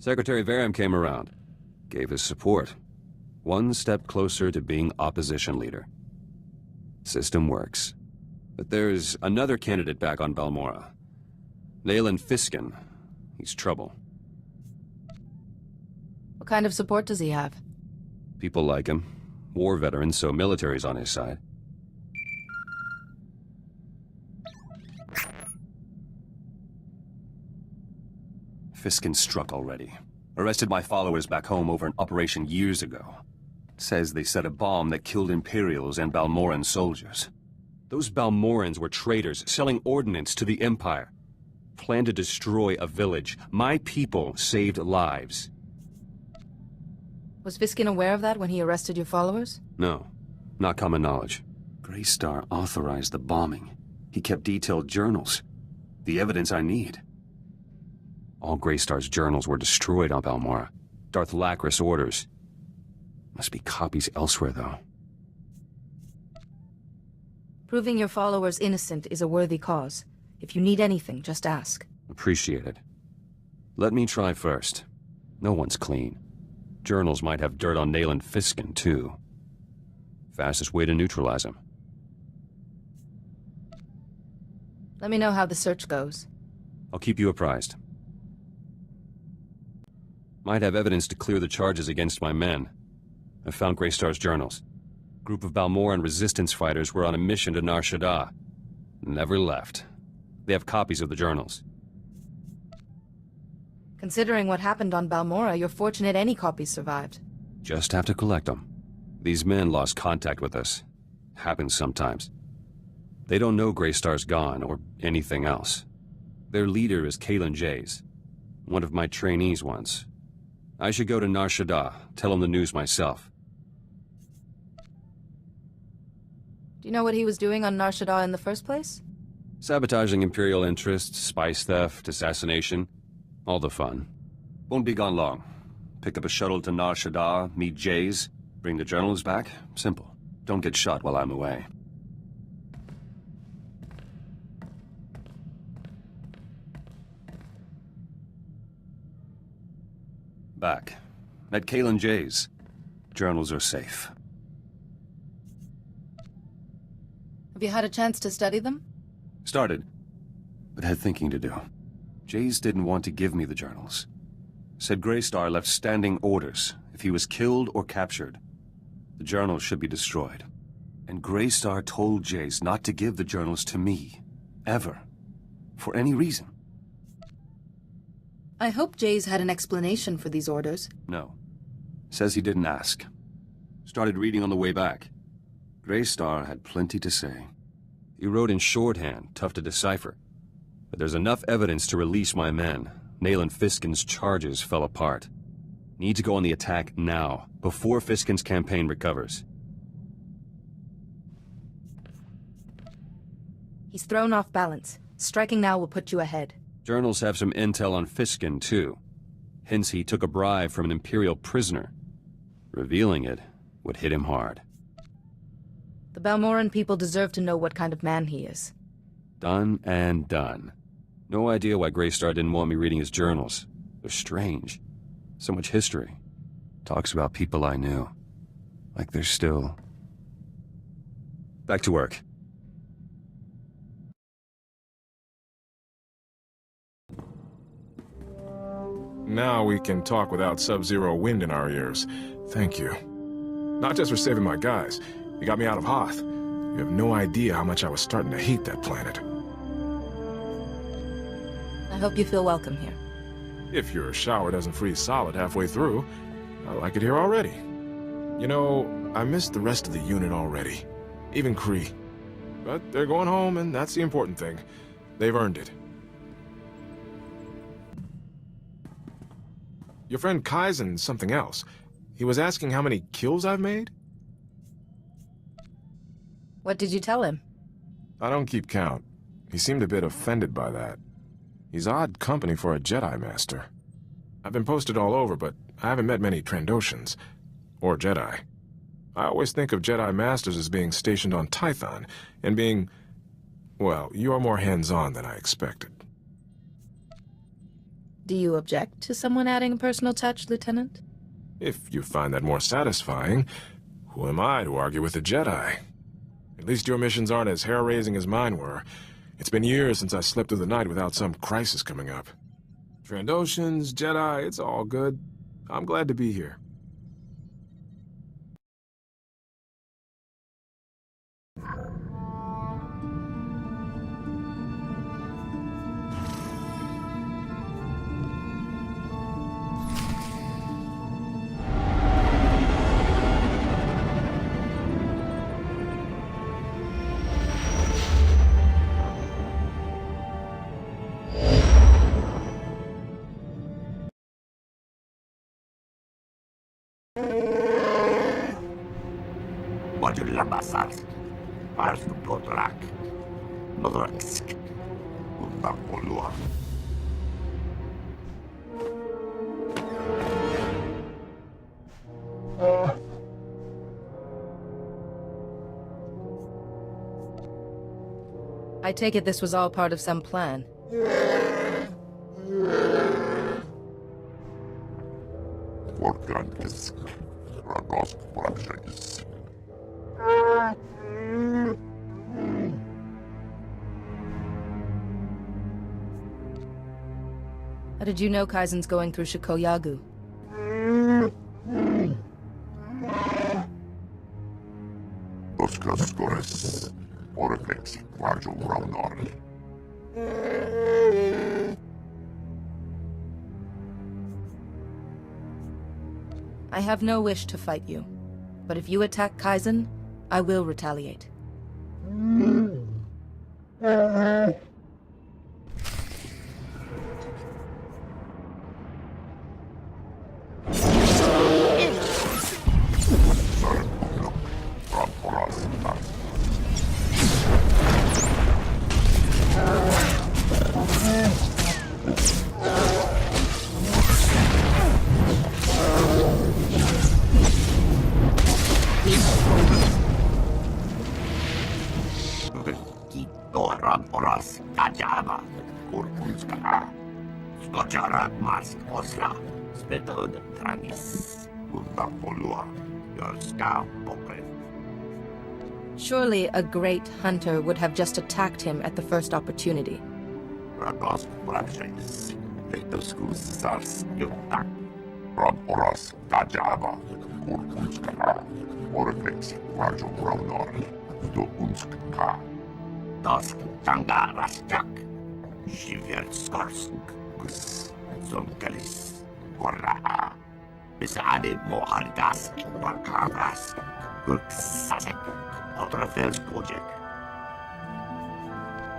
Secretary Varam came around, gave his support. One step closer to being opposition leader. System works. But there's another candidate back on Balmora. Nayland Fiskin. He's trouble. What kind of support does he have? People like him. War veteran, so military's on his side. Fiskin struck already. Arrested my followers back home over an operation years ago. Says they set a bomb that killed Imperials and Balmoran soldiers. Those Balmorans were traitors, selling ordnance to the Empire. Planned to destroy a village. My people saved lives. Was Fiskin aware of that when he arrested your followers? No, not common knowledge. Greystar authorized the bombing. He kept detailed journals. The evidence I need. All Greystar's journals were destroyed on Balmora. Darth Lacris orders. Must be copies elsewhere, though. Proving your followers innocent is a worthy cause. If you need anything, just ask. Appreciate it. Let me try first. No one's clean. Journals might have dirt on Nayland Fiskin, too. Fastest way to neutralize him. Let me know how the search goes. I'll keep you apprised. Might have evidence to clear the charges against my men. I found Greystar's journals. Group of Balmoran resistance fighters were on a mission to Nar Shaddaa. Never left. They have copies of the journals. Considering what happened on Balmora, you're fortunate any copies survived. Just have to collect them. These men lost contact with us. Happens sometimes. They don't know Greystar's gone, or anything else. Their leader is Kalen Jays. One of my trainees once. I should go to Nar Shaddaa, tell him the news myself. Do you know what he was doing on Nar Shaddaa in the first place? Sabotaging Imperial interests, spice theft, assassination. All the fun. Won't be gone long. Pick up a shuttle to Nar Shaddaa, meet Jays, bring the journals back. Simple. Don't get shot while I'm away. Back. Met Kalen Jays. Journals are safe. Have you had a chance to study them? Started, but had thinking to do. Jays didn't want to give me the journals. Said Greystar left standing orders. If he was killed or captured, the journals should be destroyed. And Greystar told Jays not to give the journals to me. Ever. For any reason. I hope Jays had an explanation for these orders. No. Says he didn't ask. Started reading on the way back. Greystar had plenty to say. He wrote in shorthand, tough to decipher. But there's enough evidence to release my men. Nayland Fiskin's charges fell apart. Need to go on the attack now, before Fiskin's campaign recovers. He's thrown off balance. Striking now will put you ahead. Journals have some intel on Fiskin, too. Hints he took a bribe from an Imperial prisoner. Revealing it would hit him hard. The Balmoran people deserve to know what kind of man he is. Done and done. No idea why Greystar didn't want me reading his journals. They're strange. So much history. Talks about people I knew. Like they're still... Back to work. Now we can talk without sub-zero wind in our ears. Thank you. Not just for saving my guys. You got me out of Hoth. You have no idea how much I was starting to hate that planet. I hope you feel welcome here. If your shower doesn't freeze solid halfway through, I like it here already. You know, I missed the rest of the unit already. Even Kree. But they're going home, and that's the important thing. They've earned it. Your friend Kaizen's something else. He was asking how many kills I've made? What did you tell him? I don't keep count. He seemed a bit offended by that. He's odd company for a Jedi Master. I've been posted all over, but I haven't met many Trandoshans. Or Jedi. I always think of Jedi Masters as being stationed on Tython, and being... well, you're more hands-on than I expected. Do you object to someone adding a personal touch, Lieutenant? If you find that more satisfying, who am I to argue with a Jedi? At least your missions aren't as hair-raising as mine were. It's been years since I slept through the night without some crisis coming up. Trandoshans, Jedi, it's all good. I'm glad to be here. I take it this was all part of some plan. How did you know Kaizen's going through Shikoyagu? I have no wish to fight you, but if you attack Kaizen, I will retaliate. Surely a great hunter would have just attacked him at the first opportunity.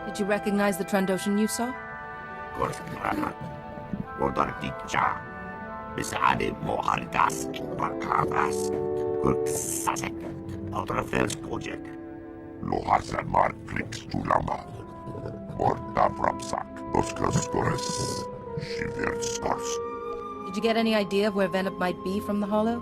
Did you recognize the Trandoshan you saw? Did you get any idea of where Venom might be from the Hollow?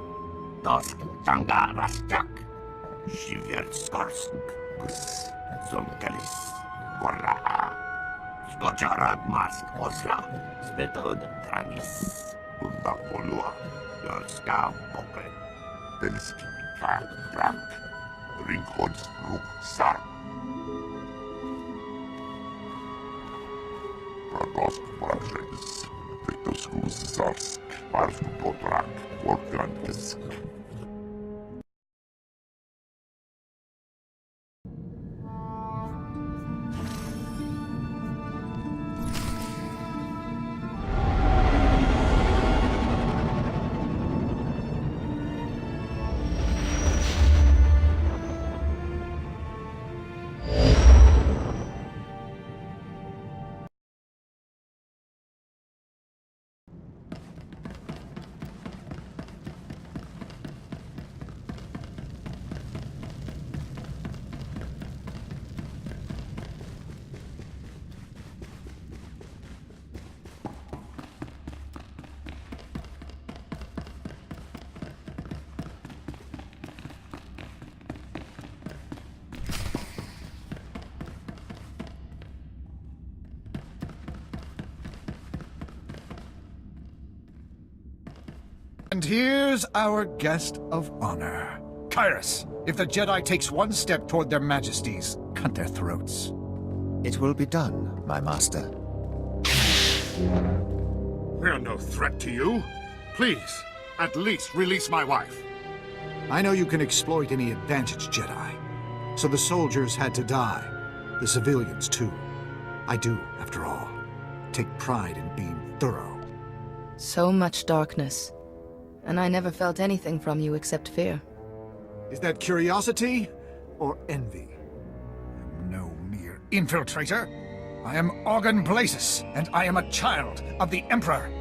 And here's our guest of honor. Kyrus, if the Jedi takes one step toward their majesties, cut their throats. It will be done, my master. We're no threat to you. Please, at least release my wife. I know you can exploit any advantage, Jedi. So the soldiers had to die. The civilians, too. I do, after all, take pride in being thorough. So much darkness. And I never felt anything from you except fear. Is that curiosity or envy? I'm no mere infiltrator. I am Organ Blazes, and I am a child of the Emperor.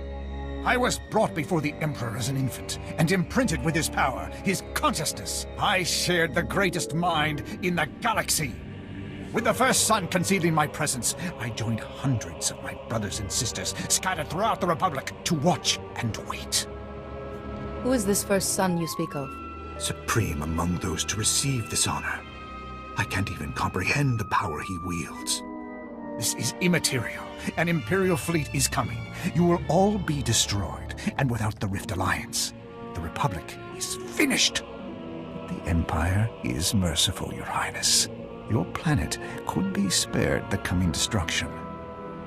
I was brought before the Emperor as an infant, and imprinted with his power, his consciousness. I shared the greatest mind in the galaxy. With the first son concealed in my presence, I joined hundreds of my brothers and sisters scattered throughout the Republic to watch and wait. Who is this first son you speak of? Supreme among those to receive this honor. I can't even comprehend the power he wields. This is immaterial. An Imperial fleet is coming. You will all be destroyed, and without the Rift Alliance, the Republic is finished. The Empire is merciful, Your Highness. Your planet could be spared the coming destruction.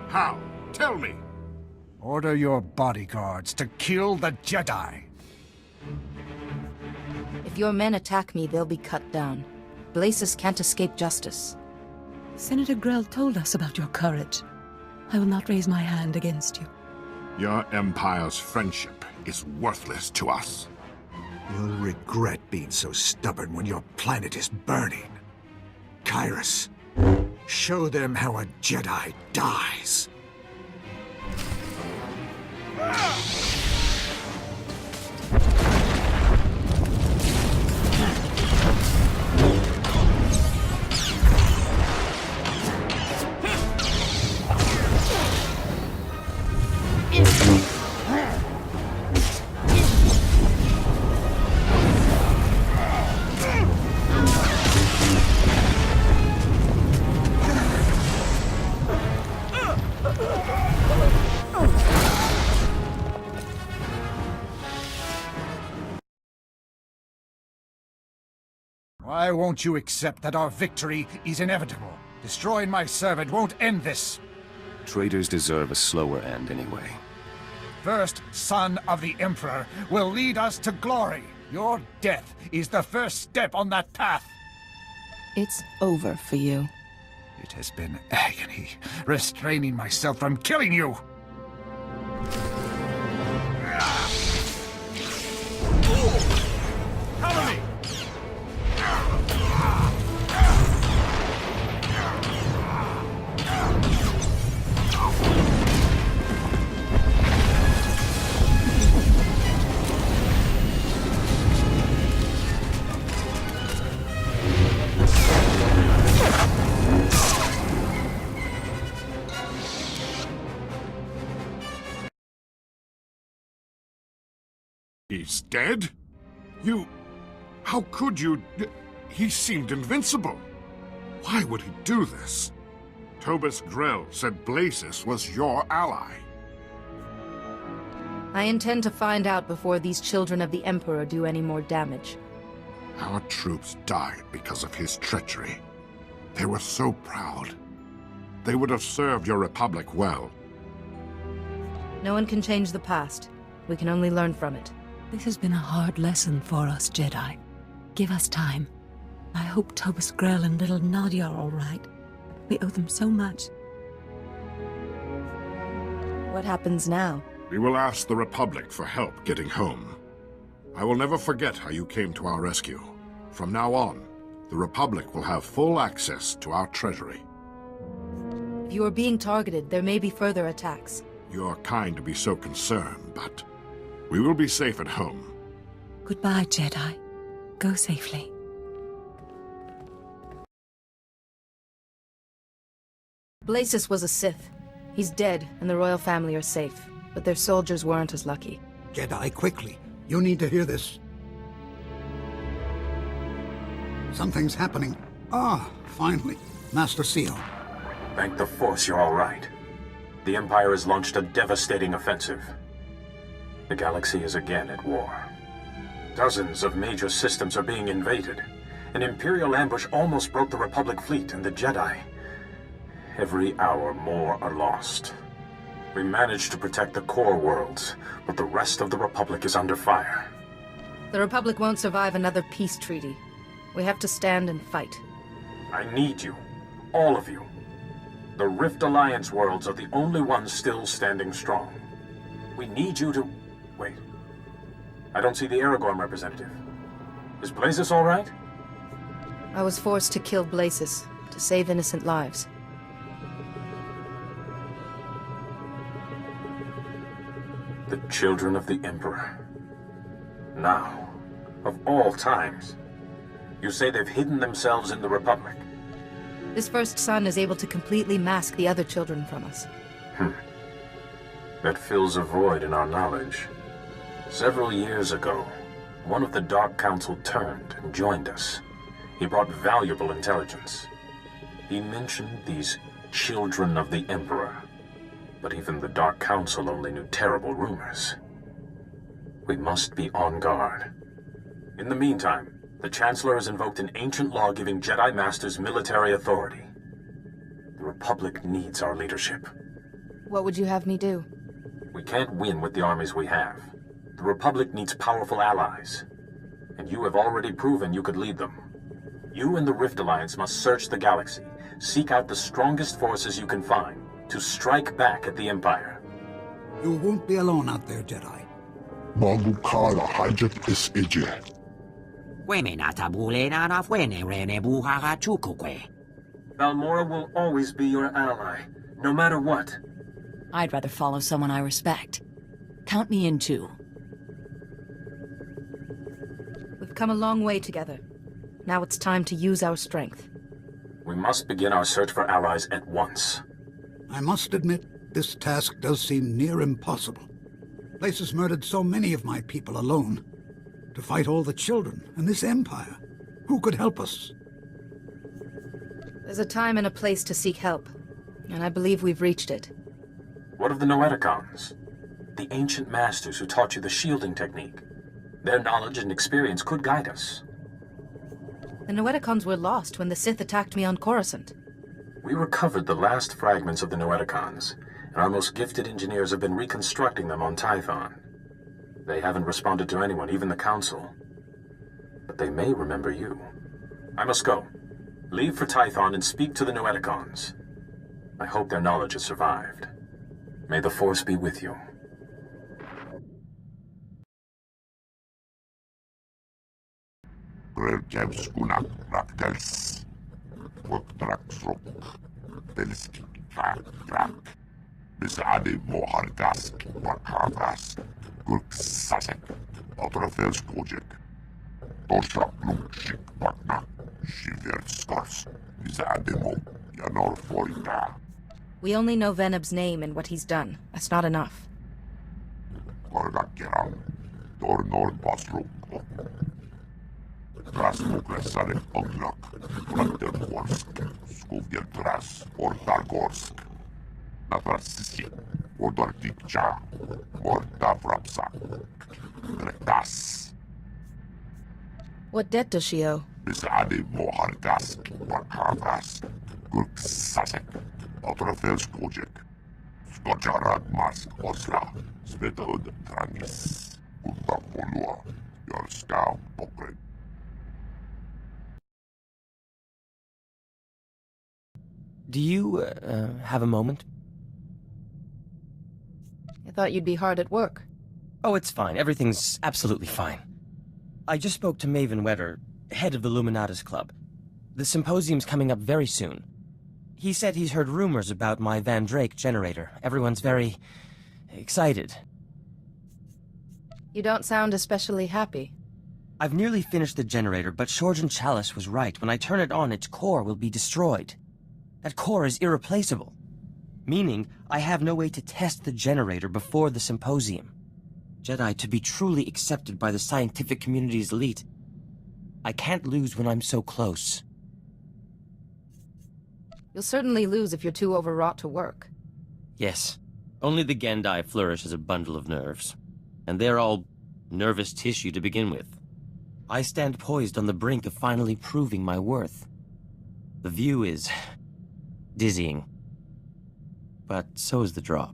How? Tell me. Order your bodyguards to kill the Jedi. If your men attack me, they'll be cut down. Blazes can't escape justice. Senator Grell told us about your courage. I will not raise my hand against you. Your Empire's friendship is worthless to us. You'll regret being so stubborn when your planet is burning. Kyrus, show them how a Jedi dies. Why won't you accept that our victory is inevitable? Destroying my servant won't end this. Traitors deserve a slower end anyway. First son of the Emperor will lead us to glory. Your death is the first step on that path. It's over for you. It has been agony, restraining myself from killing you. Cover me! He's dead? You... How could you... He seemed invincible. Why would he do this? Tobus Grell said Blazes was your ally. I intend to find out before these children of the Emperor do any more damage. Our troops died because of his treachery. They were so proud. They would have served your Republic well. No one can change the past. We can only learn from it. This has been a hard lesson for us, Jedi. Give us time. I hope Tobus Grell and little Nadia are all right. We owe them so much. What happens now? We will ask the Republic for help getting home. I will never forget how you came to our rescue. From now on, the Republic will have full access to our treasury. If you are being targeted, there may be further attacks. You're kind to be so concerned, but we will be safe at home. Goodbye, Jedi. Go safely. Blazes was a Sith. He's dead, and the royal family are safe. But their soldiers weren't as lucky. Jedi, quickly. You need to hear this. Something's happening. Ah, finally. Master Seal. Thank the Force you're all right. The Empire has launched a devastating offensive. The galaxy is again at war. Dozens of major systems are being invaded. An Imperial ambush almost broke the Republic fleet and the Jedi. Every hour more are lost. We managed to protect the core worlds, but the rest of the Republic is under fire. The Republic won't survive another peace treaty. We have to stand and fight. I need you. All of you. The Rift Alliance worlds are the only ones still standing strong. We need you to... Wait. I don't see the Aragorn representative. Is Blazes all right? I was forced to kill Blazes, to save innocent lives. The children of the Emperor. Now, of all times, you say they've hidden themselves in the Republic. This first son is able to completely mask the other children from us. That fills a void in our knowledge. Several years ago, one of the Dark Council turned and joined us. He brought valuable intelligence. He mentioned these children of the Emperor. But even the Dark Council only knew terrible rumors. We must be on guard. In the meantime, the Chancellor has invoked an ancient law giving Jedi Masters military authority. The Republic needs our leadership. What would you have me do? We can't win with the armies we have. The Republic needs powerful allies. And you have already proven you could lead them. You and the Rift Alliance must search the galaxy, seek out the strongest forces you can find, to strike back at the Empire. You won't be alone out there, Jedi. Magukala hajat is eje. Balmora will always be your ally, no matter what. I'd rather follow someone I respect. Count me in too. We've come a long way together. Now it's time to use our strength. We must begin our search for allies at once. I must admit, this task does seem near impossible. Blazes murdered so many of my people alone. To fight all the children and this empire. Who could help us? There's a time and a place to seek help, and I believe we've reached it. What of the Noeticons? The ancient masters who taught you the shielding technique. Their knowledge and experience could guide us. The Noeticons were lost when the Sith attacked me on Coruscant. We recovered the last fragments of the Noeticons, and our most gifted engineers have been reconstructing them on Tython. They haven't responded to anyone, even the Council. But they may remember you. I must go. Leave for Tython and speak to the Noeticons. I hope their knowledge has survived. May the Force be with you. Grelkevskunak raktels. Woktraksrok. Telski trak. Besade mohargask. Wakavask. Gurksasek. Otrofelskodjek. Tosha plukshik vakna. Shiverskars. Besade mo. Janor forita. We only know Venab's name and what he's done. That's not enough. Korgakeran. Tornor pasruk. Rasmuklesare Oglak, Plantergorsk, Skuvjeltras, Ortargorsk, Natrasisi, Odortikcha, Mortavrapsa, Retas. What debt does she owe? Besade Mohargask, Vakavas, Gurksasek, Otrofelskojek, Skojaragmask Osla, Svetod Tranis, Utapolua, Yorska Pokret. Do you, have a moment? I thought you'd be hard at work. Oh, it's fine. Everything's absolutely fine. I just spoke to Maven Wetter, head of the Luminatus Club. The symposium's coming up very soon. He said he's heard rumors about my Van Drake generator. Everyone's very excited. You don't sound especially happy. I've nearly finished the generator, but Shorjan Chalice was right. When I turn it on, its core will be destroyed. That core is irreplaceable. Meaning, I have no way to test the generator before the symposium. Jedi, to be truly accepted by the scientific community's elite, I can't lose when I'm so close. You'll certainly lose if you're too overwrought to work. Yes. Only the Gendai flourish as a bundle of nerves. and they're all nervous tissue to begin with. I stand poised on the brink of finally proving my worth. The view is dizzying, but so is the drop.